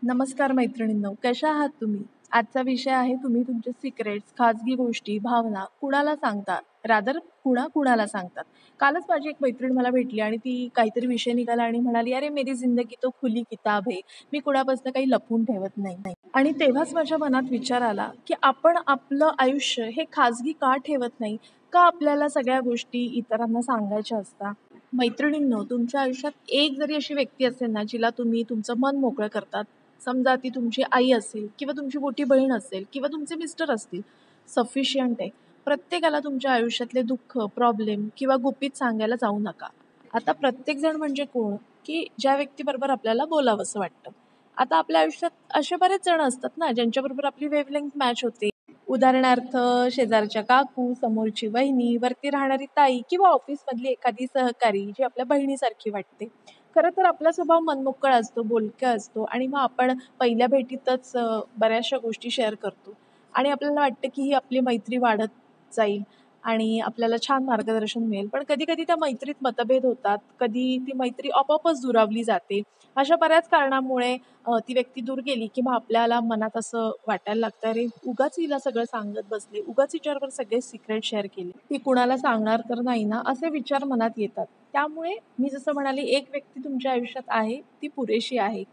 नमस्कार मैत्रिणींनो, कशा आहात तुम्ही? आजचा विषय आहे तुम्ही तुमचे सिक्रेट्स, खाजगी गोष्टी, भावना कुणाला सांगता? रादर कुणाला सांगतात? कालच माझी एक मैत्रीण मला भेटली आणि ती काहीतरी विषय निघाला आणि म्हणाली, "अरे मेरी जिंदगी तो खुली किताब है. मी कुणापासून काही लपवून ठेवत नाही." आणि तेव्हाच माझ्या मनात विचार आला, की आपण आपलं आयुष्य हे खाजगी का ठेवत नाही? का आपल्याला सगळ्या गोष्टी इतरांना सांगायच्या असतात? मैत्रिणींनो, तुमच्या आयुष्यात एक जरी अशी व्यक्ती असेल ना, जिला तुम्ही तुमचं मन मोकळं करतात. समजा ती तुमची आई असेल किंवा तुमची मोठी बहीण असेल किंवा तुमचे मिस्टर असतील, सफिशियंट आहे. प्रत्येकाला तुमच्या आयुष्यातले दुःख, प्रॉब्लेम किंवा गुपित सांगायला जाऊ नका. आता प्रत्येकजण म्हणजे कोण, की ज्या व्यक्तीबरोबर आपल्याला बोलावंसं वाटतं. आता आपल्या आयुष्यात असे बरेच जण असतात ना, ज्यांच्याबरोबर आपली वेव्हलेंग्थ मॅच होते. उदाहरणार्थ शेजारच्या काकू, समोरची वहिनी, वरती राहणारी ताई किंवा ऑफिसमधली एखादी सहकारी जी आपल्या बहिणीसारखी वाटते. खरं तर आपला स्वभाव मनमोकळा असतो, बोलका असतो आणि मग आपण पहिल्या भेटीतच बऱ्याचशा गोष्टी शेअर करतो आणि आपल्याला वाटतं की ही आपली मैत्री वाढत जाईल आणि आपल्याला छान मार्गदर्शन मिळेल. पण कधी-कधी त्या मैत्रीत मतभेद होतात. कधी ती मैत्री आपोआपच दुरावली जाते. अशा बऱ्याच कारणामुळे ती व्यक्ती दूर गेली की मग आपल्याला मनात असं वाटायला लागतं, "अरे, उगाच हिला सगळं सांगत बसले, उगाच हिच्याबरोबर सगळे सिक्रेट शेअर केले. ती कुणाला सांगणार तर नाही ना?" असे विचार मनात येतात. त्यामुळे मी जसं म्हणाले, एक व्यक्ती तुमच्या आयुष्यात आहे, ती पुरेशी आहे.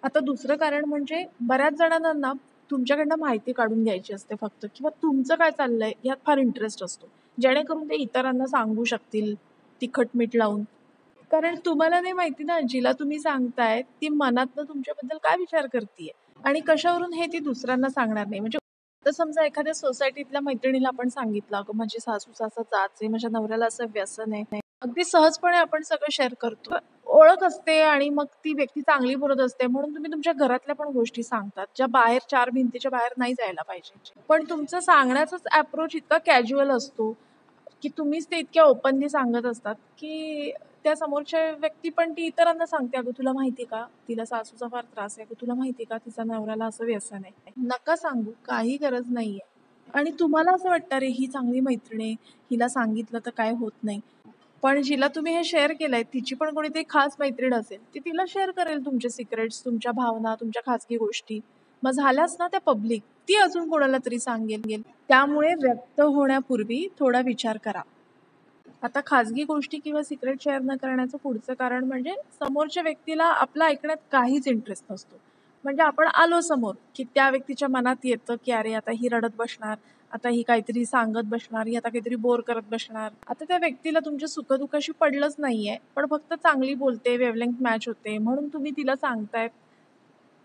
आता दुसरं कारण म्हणजे बऱ्याच जणांना ना तुमच्याकडनं माहिती काढून घ्यायची असते फक्त किंवा तुमचं काय चाललंय यात फार इंटरेस्ट असतो. जेणेकरून ते इतरांना सांगू शकतील तिखट मीठ लावून. कारण तुम्हाला नाही माहिती ना, जिला तुम्ही सांगताय ती मनातनं तुमच्याबद्दल काय विचार करतीये आणि कशावरून हे ती दुसऱ्यांना सांगणार नाही. म्हणजे आता समजा एखाद्या सोसायटीतल्या मैत्रिणीला आपण सांगितलं, "अगं माझी सासू-सासरा जाच आहे, माझ्या नवऱ्याला असं व्यसन आहे." अगदी सहजपणे आपण सगळं शेअर करतो. ओळख असते आणि मग ती व्यक्ती चांगली बोलत असते म्हणून तुम्ही तुमच्या घरातल्या पण गोष्टी सांगतात, ज्या बाहेर 4 भिंतीच्या बाहेर नाही जायला पाहिजे. पण तुमचं सांगण्याचाच अप्रोच इतका कॅज्युअल असतो, की तुम्हीच ते इतक्या ओपनली सांगत असतात, की त्या समोरच्या व्यक्ती पण ती इतरांना सांगते, "अगं तुला माहिती का? तिला सासूचा फार त्रास आहे. अगं तुला माहिती का? तिच्या नवऱ्याला असं व्यसन आहे." नका सांगू, काही गरज नाहीये. आणि तुम्हाला असं वाटतं, "अरे ही चांगली मैत्रीण आहे, हिला सांगितलं तर काय होत नाही." पण जिला तुम्ही हे शेअर केलंय, तिची पण कोणीतरी खास मैत्रीण असेल, ती तिला शेअर करेल तुमचे सिक्रेट्स, तुमच्या भावना, तुमच्या खाजगी गोष्टी. मग झाल्याच ना त्या पब्लिक, ती अजून कोणाला तरी सांगेल. त्यामुळे व्यक्त होण्यापूर्वी थोडा विचार करा. आता खाजगी गोष्टी किंवा सिक्रेट शेअर न करण्याचं पुढचं कारण म्हणजे समोरच्या व्यक्तीला आपलं ऐकण्यात काहीच इंटरेस्ट नसतो. म्हणजे आपण आलो समोर, की त्या व्यक्तीच्या मनात येतं, की अरे आता ही रडत बसणार, आता ही काहीतरी सांगत बसणार, ही आता काहीतरी बोर करत बसणार. आता त्या व्यक्तीला तुमच्या सुखदुःखाशी पडलंच नाहीये, पण फक्त चांगली बोलते, वेव्हलेंग्थ मॅच होते म्हणून तुम्ही तिला सांगतायत.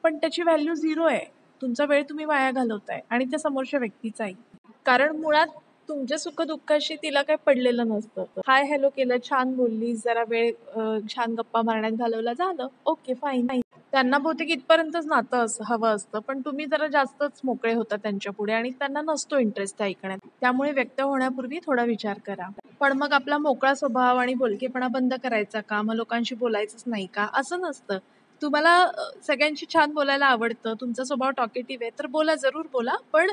पण त्याची व्हॅल्यू 0 आहे. तुमचा वेळ तुम्ही वाया घालवताय आणि त्या समोरच्या व्यक्तीचाही. कारण मुळात तुमच्या सुख-दुःखाशी तिला काही पडलेलं नसतं. हाय हॅलो केलं, छान बोललीस, जरा वेळ छान गप्पा मारण्यात घालवला, झालं. Okay fine. त्यांना बहुतेक इथपर्यंतच नातं हवं असतं. पण तुम्ही जरा जास्तच मोकळे होता त्यांच्यापुढे आणि त्यांना नसतो इंटरेस्ट ते ऐकण्यात. त्यामुळे व्यक्त होण्यापूर्वी थोडा विचार करा. पण मग आपला मोकळा स्वभाव आणि बोलकेपणा बंद करायचा का? मग लोकांशी बोलायचंच नाही का? असं नसतं. तुम्हाला सगळ्यांशी छान बोलायला आवडतं, तुमचा स्वभाव टॉकेटिव्ह आहे, तर बोला, जरूर बोला. पण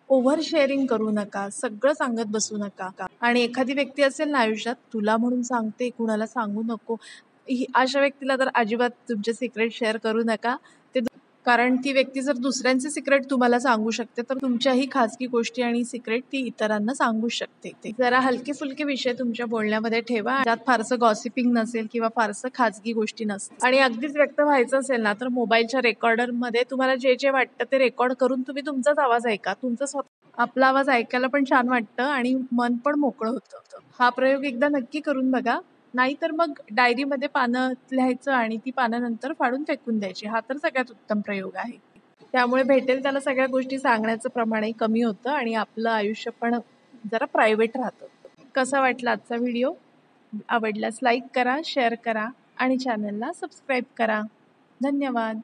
ओव्हर शेअरिंग करू नका, सगळं सांगत बसू नका. आणि एखादी व्यक्ती असेल ना आयुष्यात, तुला म्हणून सांगते, कुणाला सांगू नको. अशा व्यक्तीला तर अजिबात तुमचे सिक्रेट शेअर करू नका. कारण ती व्यक्ती जर दुसऱ्यांचे सिक्रेट तुम्हाला सांगू शकते, तर तुमच्याही खाजगी गोष्टी आणि सिक्रेट ती इतरांना सांगू शकते. जरा हलके-फुलके विषय तुमच्या बोलण्यामध्ये ठेवा. त्यात फारसं गॉसिपिंग नसेल किंवा फारसं खाजगी गोष्टी नसतील. आणि अगदीच व्यक्त व्हायचं असेल ना, तर मोबाईलच्या रेकॉर्डरमध्ये तुम्हाला जे वाटतं ते रेकॉर्ड करून तुम्ही तुमचाच आवाज ऐका. आपला आवाज ऐकायला पण छान वाटतं आणि मन पण मोकळं होतं. हा प्रयोग एकदा नक्की करून बघा. नाहीतर मग डायरीमध्ये पानं लिहायचं आणि ती पानं नंतर फाडून फेकून द्यायची. हा तर सगळ्यात उत्तम प्रयोग आहे. त्यामुळे भेटेल त्याला सगळ्या गोष्टी सांगण्याचं प्रमाणही कमी होतं आणि आपलं आयुष्य पण जरा प्रायव्हेट राहतं. कसा वाटला आजचा व्हिडिओ? आवडल्यास लाईक करा, शेअर करा आणि चॅनलला सबस्क्राईब करा. धन्यवाद.